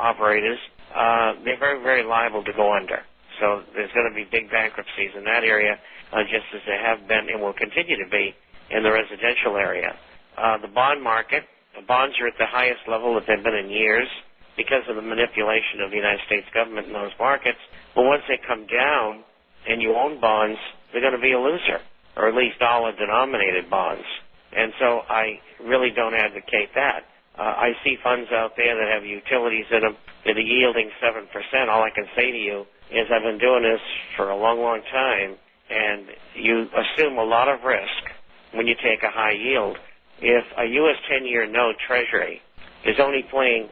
operators, they're very, very liable to go under. So there's going to be big bankruptcies in that area, just as there have been and will continue to be in the residential area. The bond market, the bonds are at the highest level that they've been in years because of the manipulation of the United States government in those markets. But once they come down and you own bonds, they're going to be a loser, or at least dollar-denominated bonds. And so I really don't advocate that. I see funds out there that have utilities in them that are yielding 7%. All I can say to you is I've been doing this for a long, long time, and you assume a lot of risk when you take a high yield. If a U.S. 10-year note Treasury is only paying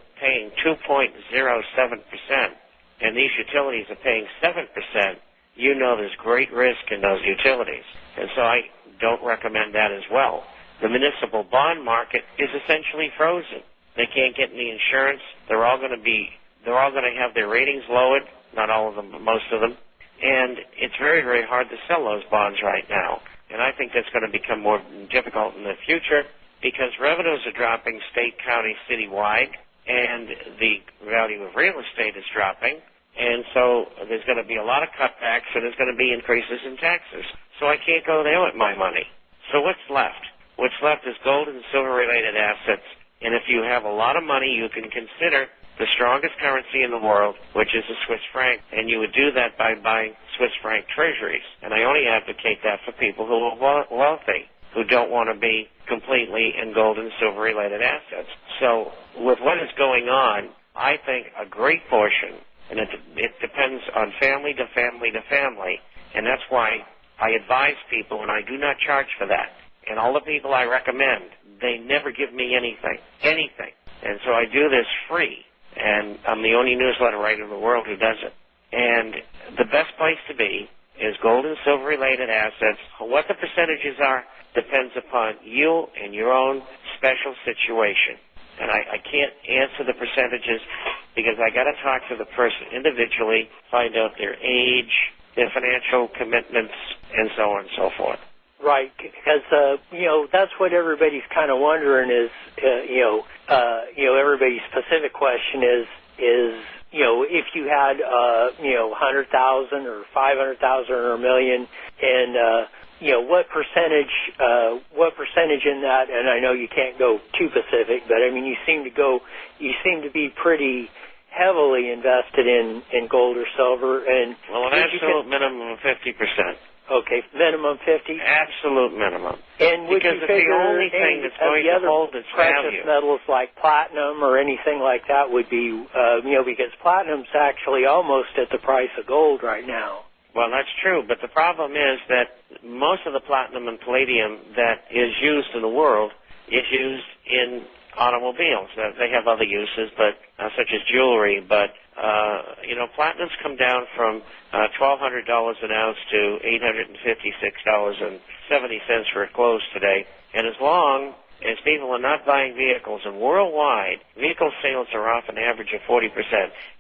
2.07%, and these utilities are paying 7%, you know there's great risk in those utilities. And so I don't recommend that as well. The municipal bond market is essentially frozen. They can't get any insurance. They're all going to have their ratings lowered, not all of them, but most of them. And it's very, very hard to sell those bonds right now. And I think that's going to become more difficult in the future because revenues are dropping state, county, citywide, and the value of real estate is dropping. And so there's going to be a lot of cutbacks, and there's going to be increases in taxes. So I can't go there with my money. So what's left? What's left is gold and silver-related assets. And if you have a lot of money, you can consider the strongest currency in the world, which is the Swiss franc, and you would do that by buying Swiss franc treasuries. And I only advocate that for people who are wealthy, who don't want to be completely in gold and silver-related assets. So with what is going on, I think a great portion, and it depends on family to family to family, and that's why I advise people, and I do not charge for that. And all the people I recommend, they never give me anything. And so I do this free, and I'm the only newsletter writer in the world who does it. And the best place to be is gold and silver-related assets. What the percentages are depends upon you and your own special situation. And I can't answer the percentages because I got to talk to the person individually, find out their age, their financial commitments, and so on and so forth. Right, because that's what everybody's kind of wondering is, everybody's specific question is if you had 100,000 or 500,000 or $1 million, and what percentage in that? And I know you can't go too specific, but I mean you seem to be pretty heavily invested in gold or silver, and well, an absolute minimum of 50%. Okay, minimum 50? Absolute minimum. And would because you it's figure the only thing that's going to hold its value. Precious metals like platinum or anything like that would be, because platinum's actually almost at the price of gold right now. Well, that's true, but the problem is that most of the platinum and palladium that is used in the world is used in automobiles. They have other uses, but such as jewelry, but platinum's come down from $1,200 an ounce to $856.70 for a close today. And as long as people are not buying vehicles, and worldwide, vehicle sales are off an average of 40%.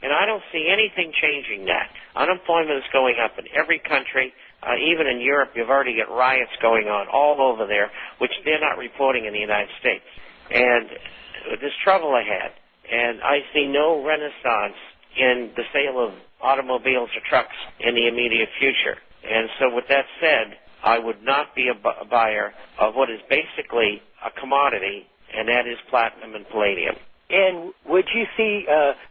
And I don't see anything changing that. Unemployment is going up in every country. Even in Europe, you've already got riots going on all over there, which they're not reporting in the United States. And there's trouble ahead. And I see no renaissance in the sale of automobiles or trucks in the immediate future. And so with that said, I would not be a buyer of what is basically a commodity, and that is platinum and palladium. And would you see,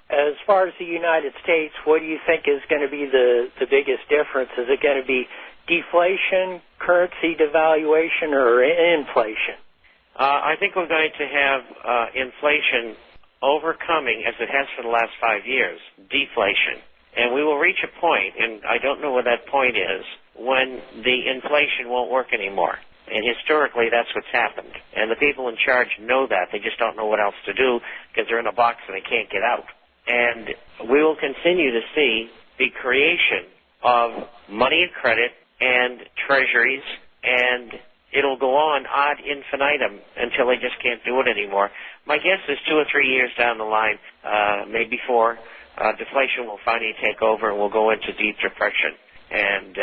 as far as the United States, what do you think is going to be the biggest difference? Is it going to be deflation, currency devaluation, or inflation? I think we're going to have inflation overcoming, as it has for the last 5 years, deflation. And we will reach a point, and I don't know where that point is, when the inflation won't work anymore. And historically, that's what's happened. And the people in charge know that. They just don't know what else to do because they're in a box and they can't get out. And we will continue to see the creation of money and credit and treasuries, and it'll go on ad infinitum until they just can't do it anymore. My guess is 2 or 3 years down the line, maybe 4, deflation will finally take over and we'll go into deep depression. And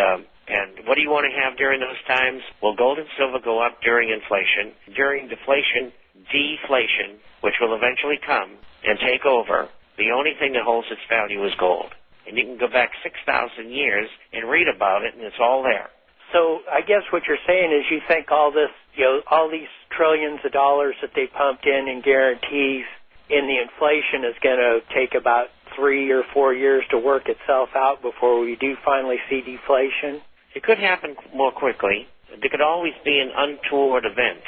what do you want to have during those times? Well, gold and silver go up during inflation. During deflation, deflation, which will eventually come and take over, The only thing that holds its value is gold. And you can go back 6,000 years and read about it, and it's all there. So I guess what you're saying is you think all this, all these trillions of dollars that they pumped in guarantees in the inflation is going to take about 3 or 4 years to work itself out before we do finally see deflation? It could happen more quickly. There could always be an untoward event.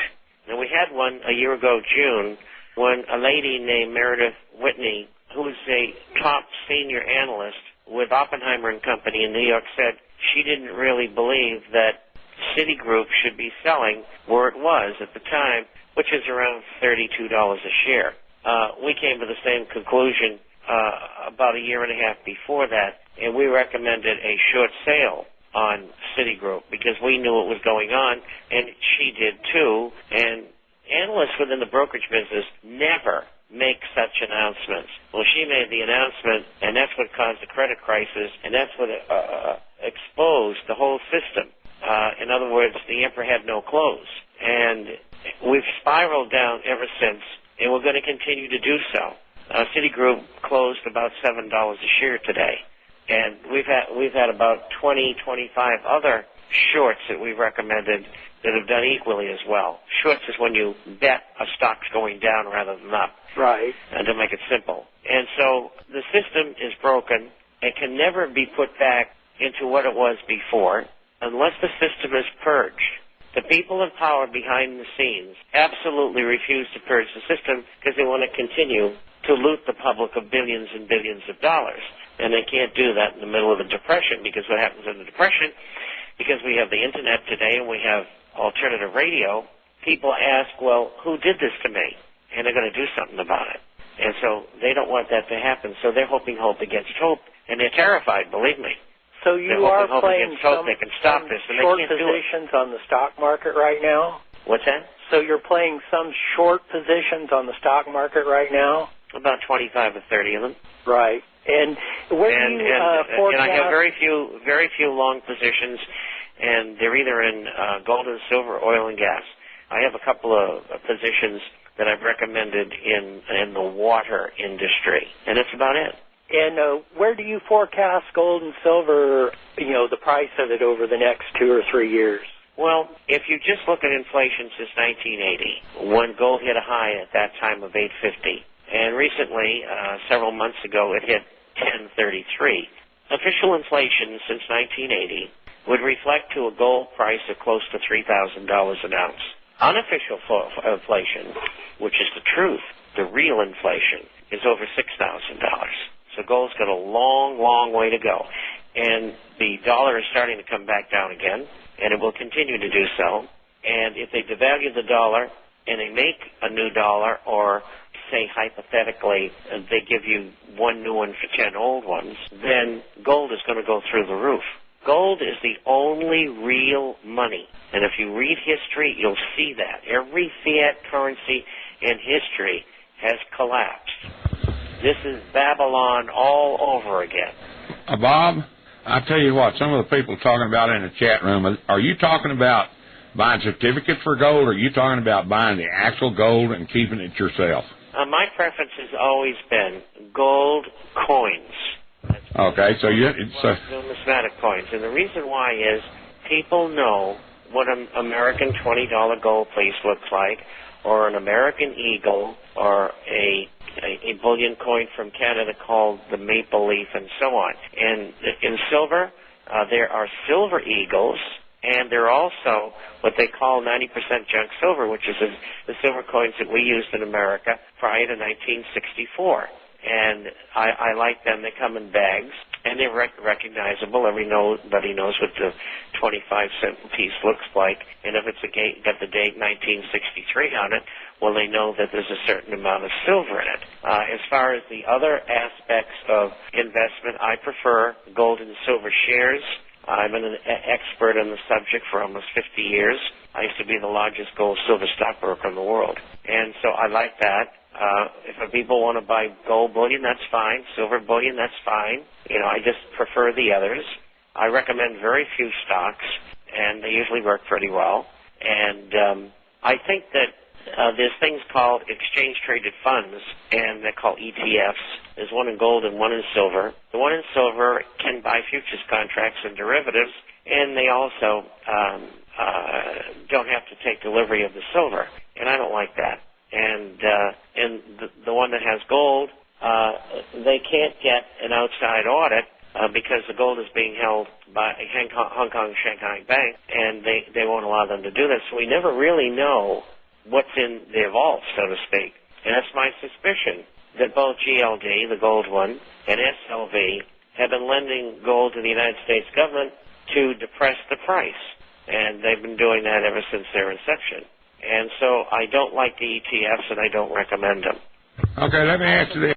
And we had one a year ago, June, when a lady named Meredith Whitney, who is a top senior analyst with Oppenheimer and Company in New York, said she didn't really believe that Citigroup should be selling where it was at the time, which is around $32 a share. We came to the same conclusion about a year and a half before that, and we recommended a short sale on Citigroup because we knew what was going on, and she did too. And analysts within the brokerage business never make such announcements. Well, she made the announcement, and that's what caused the credit crisis, and that's what exposed the whole system. In other words, the emperor had no clothes. And we've spiraled down ever since, and we're going to continue to do so. Citigroup closed about $7 a share today. And we've had about 20, 25 other shorts that we've recommended that have done equally as well. Shorts is when you bet a stock's going down rather than up. Right. And to make it simple. And so the system is broken and can never be put back into what it was before unless the system is purged. The people in power behind the scenes absolutely refuse to purge the system because they want to continue to loot the public of billions and billions of dollars. And they can't do that in the middle of a depression, because what happens in the depression, because we have the internet today and we have alternative radio, people ask, well, who did this to me? And they're going to do something about it. And so they don't want that to happen, so they're hoping hope against hope, and they're terrified, believe me. So you are playing some they can stop this, and short they can't positions on the stock market right now? What's that? So you're playing some short positions on the stock market right now? About 25 to 30 of them. Right. And where do you forecast? And I have very few long positions, and they're either in gold and silver, oil and gas. I have a couple of positions that I've recommended in the water industry, and that's about it. And where do you forecast gold and silver, the price of it over the next 2 or 3 years? Well, if you just look at inflation since 1980, when gold hit a high at that time of $8.50, and recently, several months ago, it hit $10.33. Official inflation since 1980 would reflect to a gold price of close to $3,000 an ounce. Unofficial inflation, which is the truth, the real inflation, is over $6,000. So gold's got a long, long way to go. And the dollar is starting to come back down again, and it will continue to do so. And if they devalue the dollar and they make a new dollar, or say hypothetically they give you one new one for 10 old ones, then gold is going to go through the roof. Gold is the only real money. And if you read history, you'll see that. Every fiat currency in history has collapsed. This is Babylon all over again. Bob, I tell you what, some of the people talking about in the chat room, are you talking about buying certificates for gold, or are you talking about buying the actual gold and keeping it yourself? My preference has always been gold coins. Okay, so numismatic coins. And the reason why is people know what an American $20 gold piece looks like, or an American eagle, or a bullion coin from Canada called the maple leaf, and so on. And in silver, there are silver eagles, and there are also what they call 90% junk silver, which is the silver coins that we used in America prior to 1964. And I like them. They come in bags, and they're recognizable. Everybody knows what the 25-cent piece looks like. And if it's got the date 1963 on it, well, they know that there's a certain amount of silver in it. As far as the other aspects of investment, I prefer gold and silver shares. I've been an expert on the subject for almost 50 years. I used to be the largest gold-silver stockbroker in the world. And so I like that. If people want to buy gold bullion, that's fine. Silver bullion, that's fine. I just prefer the others. I recommend very few stocks, and they usually work pretty well. And I think that There's things called exchange-traded funds, and they're called ETFs. There's one in gold and one in silver. The one in silver can buy futures contracts and derivatives, and they also don't have to take delivery of the silver, and I don't like that. And the one that has gold, they can't get an outside audit because the gold is being held by Hong Kong Shanghai Bank, and they won't allow them to do that. So we never really know what's in their vault, so to speak. And that's my suspicion, that both GLD, the gold one, and SLV have been lending gold to the United States government to depress the price. And they've been doing that ever since their inception. And so I don't like the ETFs, and I don't recommend them. Okay, let me ask you this.